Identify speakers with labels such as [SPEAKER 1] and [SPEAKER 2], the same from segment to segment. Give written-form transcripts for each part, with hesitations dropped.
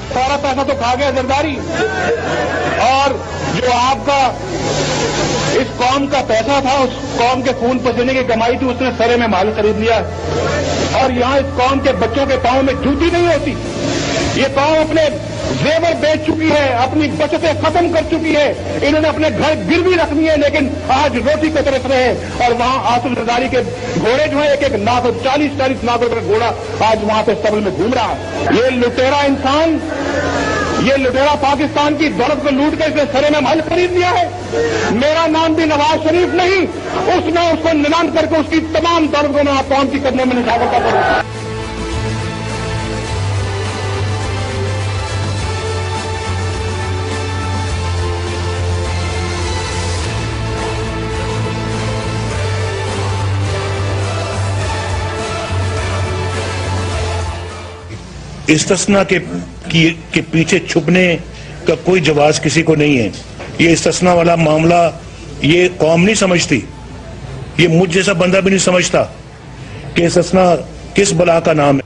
[SPEAKER 1] सारा पैसा तो खा गया जरदारी, और जो आपका इस कौम का पैसा था, उस कौम के खून पसीने की कमाई थी, उसने सरे में माल खरीद लिया। और यहां इस कौम के बच्चों के पांव में जूती नहीं होती। ये कौम अपने जेवर बेच चुकी है, अपनी बचतें खत्म कर चुकी है, इन्होंने अपने घर गिरवी रखनी है, लेकिन आज रोटी को तरस रहे हैं। और वहां आसिफ जरदारी के घोड़े जो है, एक एक लाख 40-40 लाख रुपए का घोड़ा आज वहां पे स्टबल में घूम रहा है। ये लुटेरा इंसान, ये लुटेरा पाकिस्तान की दौलत को लूट कर इसने सरे में महल खरीद लिया है। मेरा नाम भी नवाज शरीफ नहीं, उसने उसको नीलाम करके उसकी तमाम दौलत को मैं कौम की करने में निशावर कर रहा हूं।
[SPEAKER 2] इस्तिस्ना के पीछे छुपने का कोई जवाब किसी को नहीं है। ये इस्तिस्ना वाला मामला ये कौम नहीं समझती, ये मुझ जैसा बंदा भी नहीं समझता कि इस्तिस्ना किस बला का नाम है।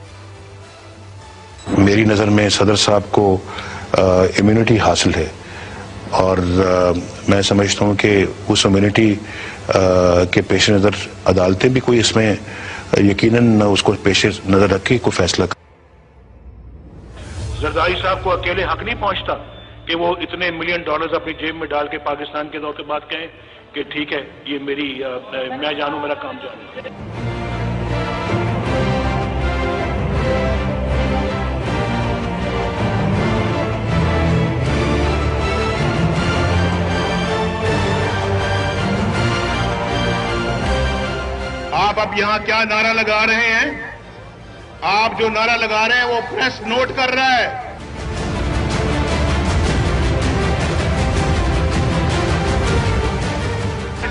[SPEAKER 2] मेरी नजर में सदर साहब को इम्यूनिटी हासिल है, और मैं समझता हूं कि उस इम्यूनिटी के पेश नजर अदालतें भी कोई इसमें यकीनन उसको पेश नजर रख के कोई फैसला। जरदारी साहब को अकेले हक नहीं पहुंचता कि वो इतने $1 मिलियन अपनी जेब में डाल के पाकिस्तान के दौर के बाद कहें कि ठीक है, ये मेरी मैं जानू, मेरा काम जानू। आप अब यहां क्या नारा लगा रहे हैं? आप जो नारा लगा रहे हैं वो प्रेस नोट कर रहा है।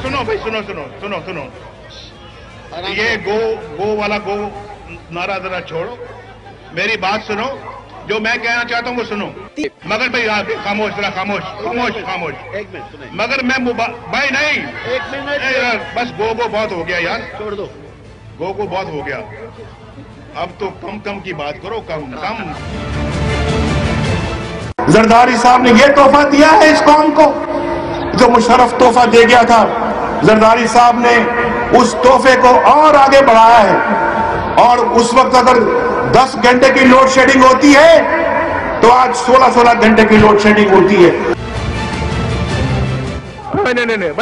[SPEAKER 2] सुनो भाई, सुनो सुनो सुनो सुनो, ये गो वाला गो नारा जरा छोड़ो, मेरी बात सुनो। जो मैं कहना चाहता हूं वो सुनो। मगर भाई आप खामोश, जरा खामोश खामोश खामोश।
[SPEAKER 3] एक मिनट सुने।
[SPEAKER 2] मगर मैं भाई नहीं,
[SPEAKER 3] एक मिनट,
[SPEAKER 2] बस गो बहुत हो गया यार,
[SPEAKER 3] छोड़ दो।
[SPEAKER 2] गो बहुत हो गया, अब तो कम की बात करो, कम। जरदारी साहब ने यह तोहफा दिया है इस कौम को, जो मुशर्रफ तोहफा दे गया था। जरदारी साहब ने उस तोहफे को और आगे बढ़ाया है, और उस वक्त अगर 10 घंटे की लोड शेडिंग होती है तो आज 16 घंटे की लोड शेडिंग होती है। नहीं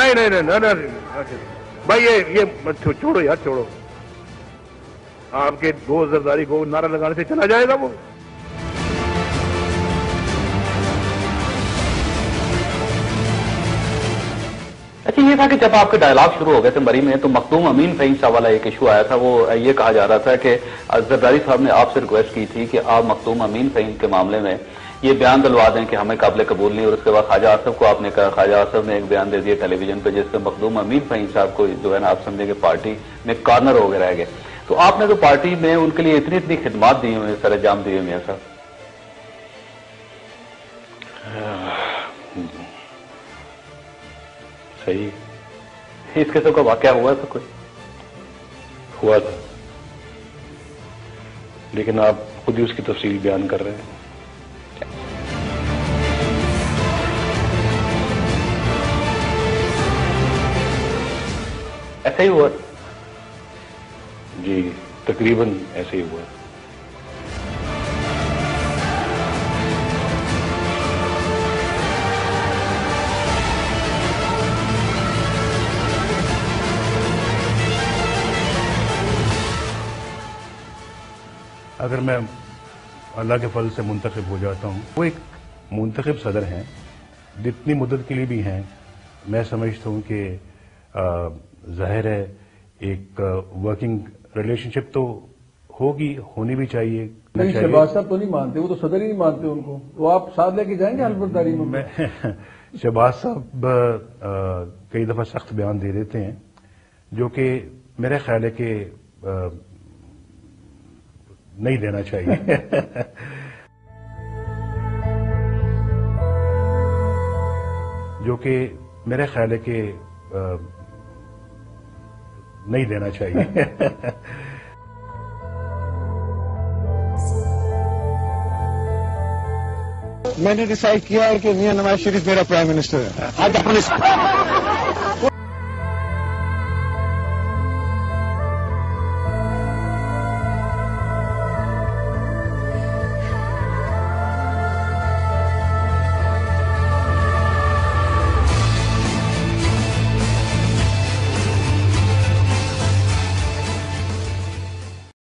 [SPEAKER 2] भाई, ये छोड़ो यार, छोड़ो। आपके गो जरदारी गो नारा लगाने से चला जाएगा वो?
[SPEAKER 4] अच्छा, ये था कि जब आपके डायलॉग शुरू हो गए थे मरी में, तो मखदूम अमीन फहीम साहब वाला एक इशू आया था। वो ये कहा जा रहा था कि जरदारी साहब ने आपसे रिक्वेस्ट की थी कि आप मखदूम अमीन फहीम के मामले में ये बयान दिलवा दें कि हमें काबिल कबूल नहीं। और उसके बाद ख्वाजा आसिफ को आपने कहा, ख्वाजा आसिफ ने एक बयान दे दिया टेलीविजन पे, जिससे मखदूम अमीन फहीम साहब को जो है ना, आप समझे कि पार्टी में कॉर्नर हो गए रह गए। तो आपने तो पार्टी में उनके लिए इतनी खिदमत दी हुई, सरंजाम दिए हुए साहब।
[SPEAKER 2] सही,
[SPEAKER 4] इस किस्म का वाकया हुआ था? कोई
[SPEAKER 2] हुआ था, लेकिन आप खुद ही उसकी तफसील बयान कर रहे हैं।
[SPEAKER 4] ऐसा ही हुआ
[SPEAKER 2] जी, तकरीबन ऐसे ही हुआ। अगर मैं अल्लाह के फल से मुंतखब हो जाता हूँ, वो एक मुंतखब सदर हैं, जितनी मुद्दत के लिए भी हैं, मैं समझता हूँ कि जाहिर है एक वर्किंग रिलेशनशिप तो होनी भी चाहिए।
[SPEAKER 5] नहीं, शहबाज साहब तो नहीं मानते, वो तो सदर ही नहीं मानते उनको, तो आप साथ लेके जाएंगे हलफबरदारी में?
[SPEAKER 2] शहबाज साहब कई दफा सख्त बयान दे देते हैं, जो कि मेरा ख्याल है कि नहीं देना चाहिए। जो कि मेरा ख्याल है कि नहीं देना चाहिए।
[SPEAKER 6] मैंने डिसाइड किया है कि मियां नवाज शरीफ मेरा प्राइम मिनिस्टर है।
[SPEAKER 1] आज अपने